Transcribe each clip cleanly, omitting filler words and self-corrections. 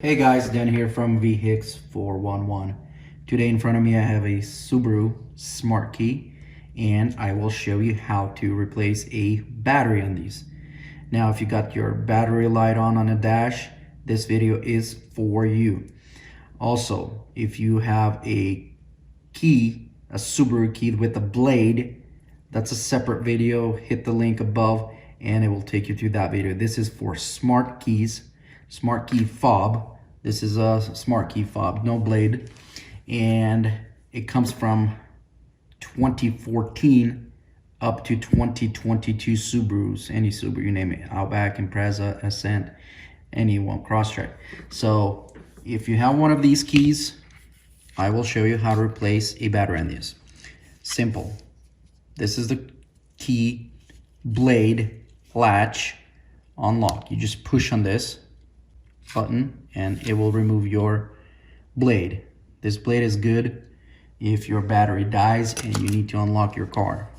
Hey guys, Dan here from VHIX411. Today in front of me I have a Subaru Smart Key and I will show you how to replace a battery on these. Now if you got your battery light on the dash, this video is for you. Also, if you have a key, a Subaru key with a blade, that's a separate video. Hit the link above and it will take you to that video. This is for smart keys. Smart Key Fob. This is a Smart Key Fob, no blade, and it comes from 2014 up to 2022 Subarus, any Subaru you name it, Outback, Impreza, Ascent, anyone, Crosstrek. So if you have one of these keys, I will show you how to replace a battery on this. Simple. This is the key blade latch unlock. You just push on this button and it will remove your blade. This blade is good if your battery dies and you need to unlock your car.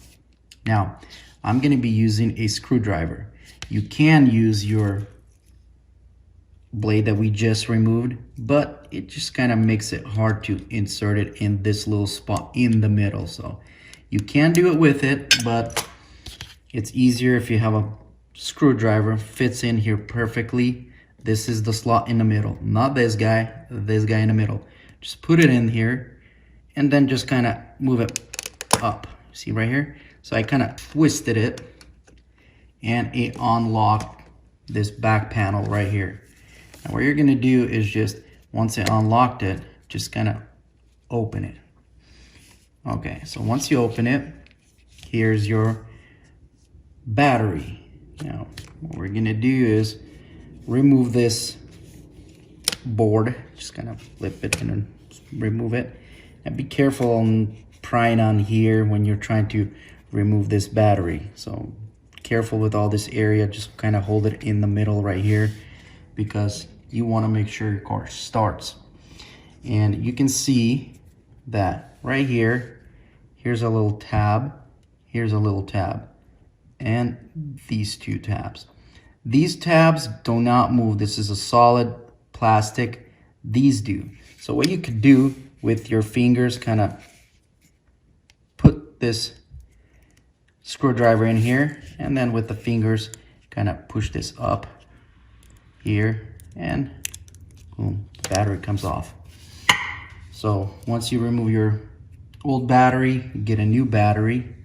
Now, I'm going to be using a screwdriver. You can use your blade that we just removed, but it just kind of makes it hard to insert it in this little spot in the middle. So you can do it with it, but it's easier if you have a screwdriver. Fits in here perfectly. This is the slot in the middle, not this guy in the middle. Just put it in here and then just kind of move it up. See right here? So I kind of twisted it and it unlocked this back panel right here. Now what you're gonna do is just, once it unlocked it, just kind of open it. Okay, so once you open it, here's your battery. Now what we're gonna do is remove this board, just kind of flip it and then remove it, and be careful on prying on here when you're trying to remove this battery. So careful with all this area, just kind of hold it in the middle right here because you want to make sure your car starts. And you can see that right here, here's a little tab, here's a little tab, and these two tabs. These tabs do not move. This is a solid plastic. These do. So what you could do with your fingers, kind of put this screwdriver in here, and then with the fingers, kind of push this up here, and boom, the battery comes off. So once you remove your old battery, get a new battery.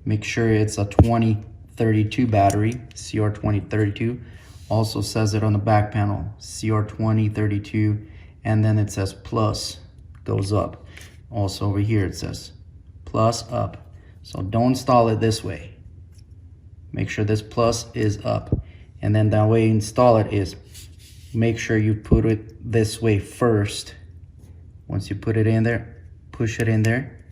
Make sure it's a 2032 battery, CR2032. Also says it on the back panel, CR2032, and then it says plus, goes up. Also over here it says plus up. So don't install it this way. Make sure this plus is up. And then that way you install it is, make sure you put it this way first. Once you put it in there, push it in there.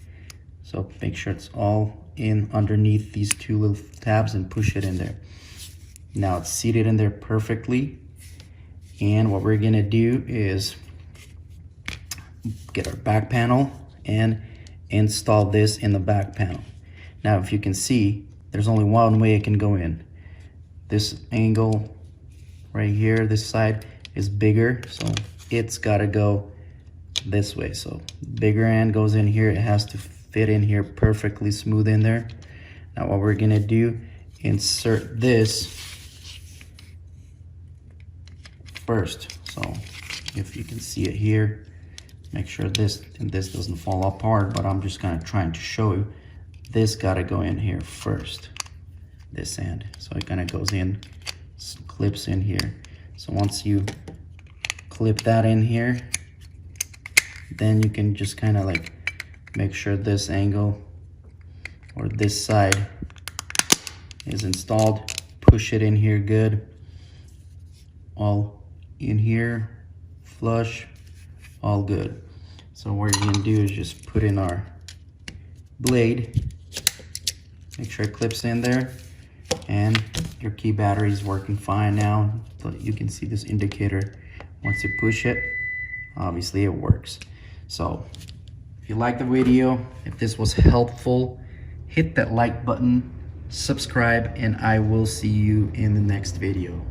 So make sure it's all in underneath these two little tabs and push it in there. Now it's seated in there perfectly. And what we're gonna do is get our back panel and install this in the back panel. Now if you can see, there's only one way it can go in. This angle right here, this side is bigger, so it's gotta go this way. So bigger end goes in here, it has to fit in here perfectly smooth in there. Now what we're gonna do, insert this first. So if you can see it here, make sure this and this doesn't fall apart, but I'm just kind of trying to show you, this gotta go in here first, this end. So it kind of goes in, clips in here. So once you clip that in here, then you can just kind of like make sure this angle or this side is installed. Push it in here good. All in here, flush, all good. So what you're gonna do is just put in our blade. Make sure it clips in there. And your key battery is working fine now. But you can see this indicator. Once you push it, obviously it works. So if you like the video, if this was helpful, hit that like button, subscribe, and I will see you in the next video.